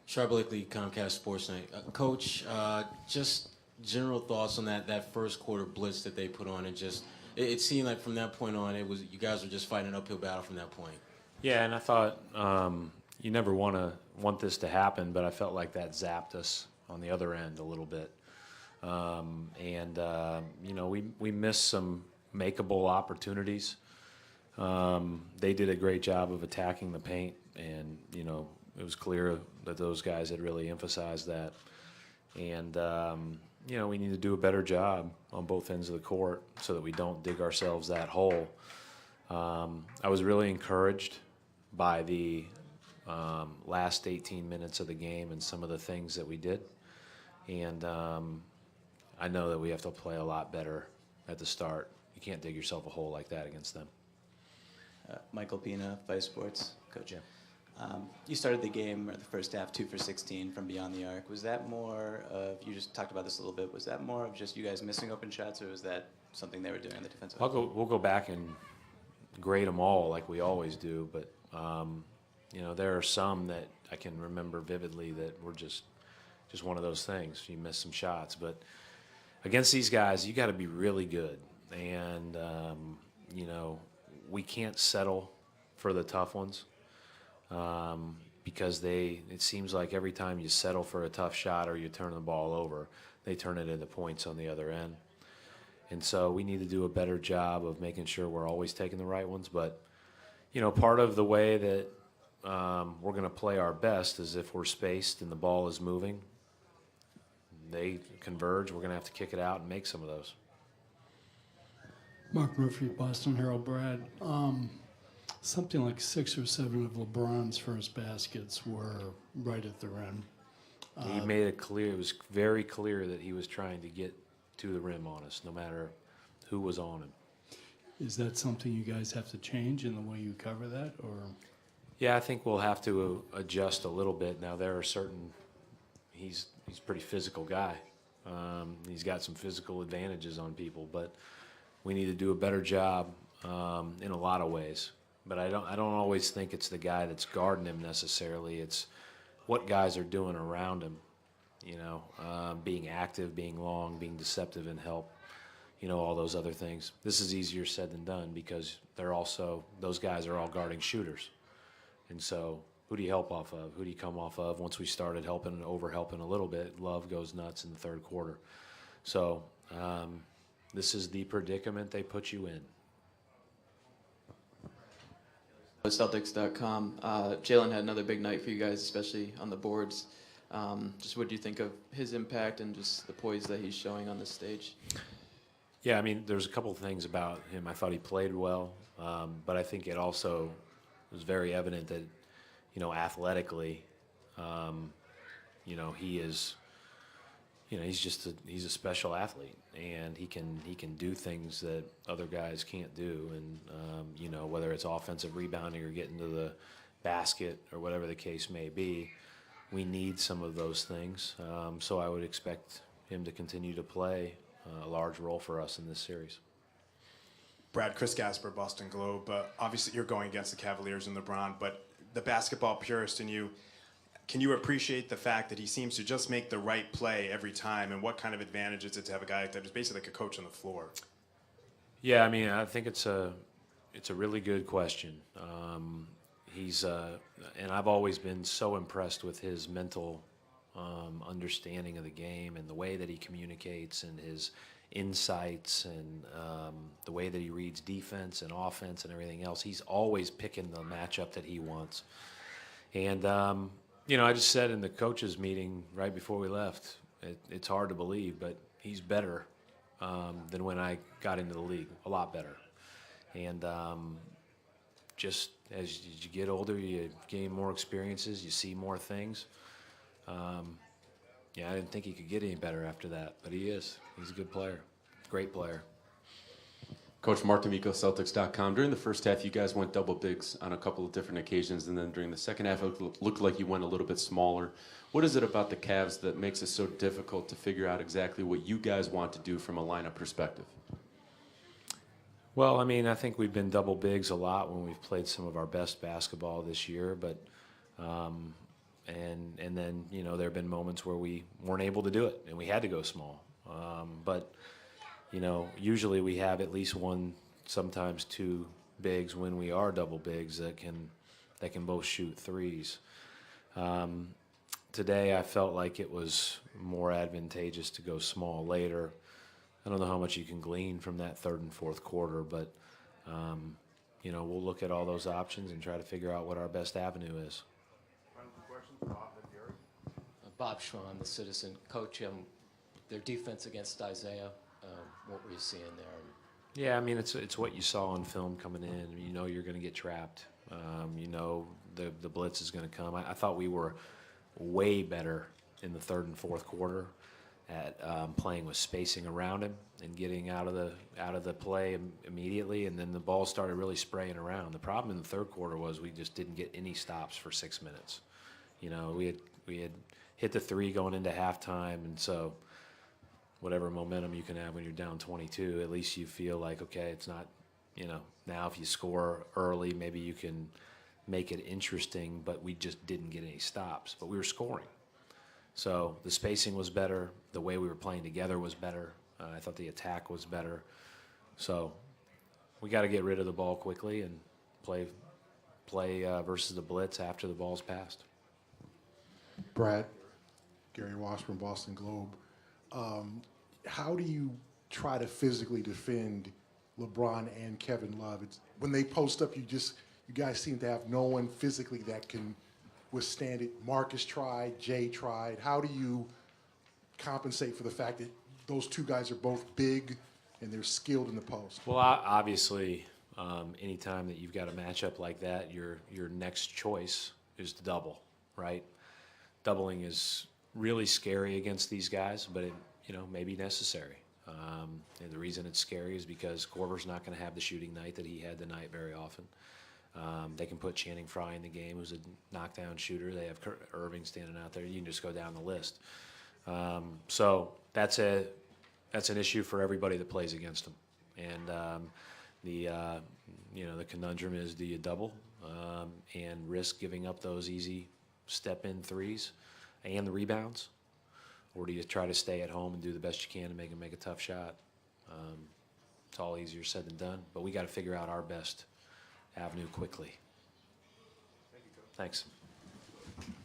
Sharp Blakely, Comcast Sports Night. Coach, just general thoughts on that first quarter blitz that they put on, and just it seemed like from that point on, you guys were just fighting an uphill battle from that point. Yeah, and I thought you never want this to happen, but I felt like that zapped us on the other end a little bit, we missed some makeable opportunities. They did a great job of attacking the paint, and it was clear that those guys had really emphasized that. And we need to do a better job on both ends of the court so that we don't dig ourselves that hole. I was really encouraged by the last 18 minutes of the game and some of the things that we did. And I know that we have to play a lot better at the start. You can't dig yourself a hole like that against them. Michael Pina, Vice Sports. Coach. Yeah. You started the game, or the first half, 2 for 16 from beyond the arc. Was that more of, you just talked about this a little bit, was that more of just you guys missing open shots, or was that something they were doing on the defensive end? We'll go back and grade them all like we always do, but there are some that I can remember vividly that were just one of those things. You miss some shots, but against these guys, you got to be really good, and we can't settle for the tough ones. Because it seems like every time you settle for a tough shot or you turn the ball over, they turn it into points on the other end. And so we need to do a better job of making sure we're always taking the right ones. But, part of the way that we're going to play our best is if we're spaced and the ball is moving, they converge, we're going to have to kick it out and make some of those. Mark Murphy, Boston Herald. Brad, something like 6 or 7 of LeBron's first baskets were right at the rim. He made it clear. It was very clear that he was trying to get to the rim on us, no matter who was on him. Is that something you guys have to change in the way you cover that, or? Yeah, I think we'll have to adjust a little bit. Now, there are certain. He's a pretty physical guy. He's got some physical advantages on people, but we need to do a better job in a lot of ways. But I don't always think it's the guy that's guarding him necessarily. It's what guys are doing around him, being active, being long, being deceptive and help, all those other things. This is easier said than done because those guys are all guarding shooters. And so who do you help off of? Who do you come off of? Once we started helping and over-helping a little bit, Love goes nuts in the third quarter. So this is the predicament they put you in. Celtics.com. Jalen had another big night for you guys, especially on the boards. Just what do you think of his impact and just the poise that he's showing on this stage? Yeah, there's a couple of things about him. I thought he played well, but I think it also was very evident that, athletically, he is, he's a special athlete, and he can do things that other guys can't do, and whether it's offensive rebounding or getting to the basket or whatever the case may be, we need some of those things. So I would expect him to continue to play a large role for us in this series. Brad, Chris Gasper, Boston Globe. Obviously, you're going against the Cavaliers and LeBron, but the basketball purist in you, can you appreciate the fact that he seems to just make the right play every time, and what kind of advantage is it to have a guy that is basically like a coach on the floor? Yeah, I think it's a really good question. And I've always been so impressed with his mental understanding of the game and the way that he communicates and his insights and the way that he reads defense and offense and everything else. He's always picking the matchup that he wants. And, I just said in the coaches meeting right before we left, it's hard to believe, but he's better than when I got into the league, a lot better. And just as you get older, you gain more experiences, you see more things. I didn't think he could get any better after that, but he is. He's a good player, great player. Coach Mark D'Amico, Celtics.com. During the first half, you guys went double bigs on a couple of different occasions, and then during the second half, it looked like you went a little bit smaller. What is it about the Cavs that makes it so difficult to figure out exactly what you guys want to do from a lineup perspective? Well, I think we've been double bigs a lot when we've played some of our best basketball this year, but and then there have been moments where we weren't able to do it, and we had to go small. But usually we have at least one, sometimes two bigs when we are double bigs that can both shoot threes. Today I felt like it was more advantageous to go small later. I don't know how much you can glean from that third and fourth quarter, but we'll look at all those options and try to figure out what our best avenue is. Bob Schwan, the Citizen. Coach, their defense against Isaiah, what were you seeing there? Yeah, I mean, it's what you saw on film coming in. You're going to get trapped. The blitz is going to come. I thought we were way better in the third and fourth quarter at playing with spacing around him and getting out of the play immediately, and then the ball started really spraying around. The problem in the third quarter was we just didn't get any stops for 6 minutes. We had hit the three going into halftime, and so whatever momentum you can have when you're down 22, at least you feel like, okay, it's not, now if you score early, maybe you can make it interesting, but we just didn't get any stops, but we were scoring. So the spacing was better. The way we were playing together was better. I thought the attack was better. So we got to get rid of the ball quickly and play versus the blitz after the ball's passed. Brad, Gary Washburn, Boston Globe. How do you try to physically defend LeBron and Kevin Love? When they post up, you guys seem to have no one physically that can withstand it. Marcus tried, Jay tried. How do you compensate for the fact that those two guys are both big and they're skilled in the post? Well, obviously, anytime that you've got a matchup like that, your next choice is to double, right? Doubling is really scary against these guys, but it may be necessary. And the reason it's scary is because Korver's not going to have the shooting night that he had tonight very often. They can put Channing Frye in the game, who's a knockdown shooter. They have Irving standing out there. You can just go down the list. So that's an issue for everybody that plays against them. And the conundrum is, do you double and risk giving up those easy step-in threes and the rebounds, or do you try to stay at home and do the best you can to make them make a tough shot? It's all easier said than done, but we got to figure out our best avenue quickly. Thanks.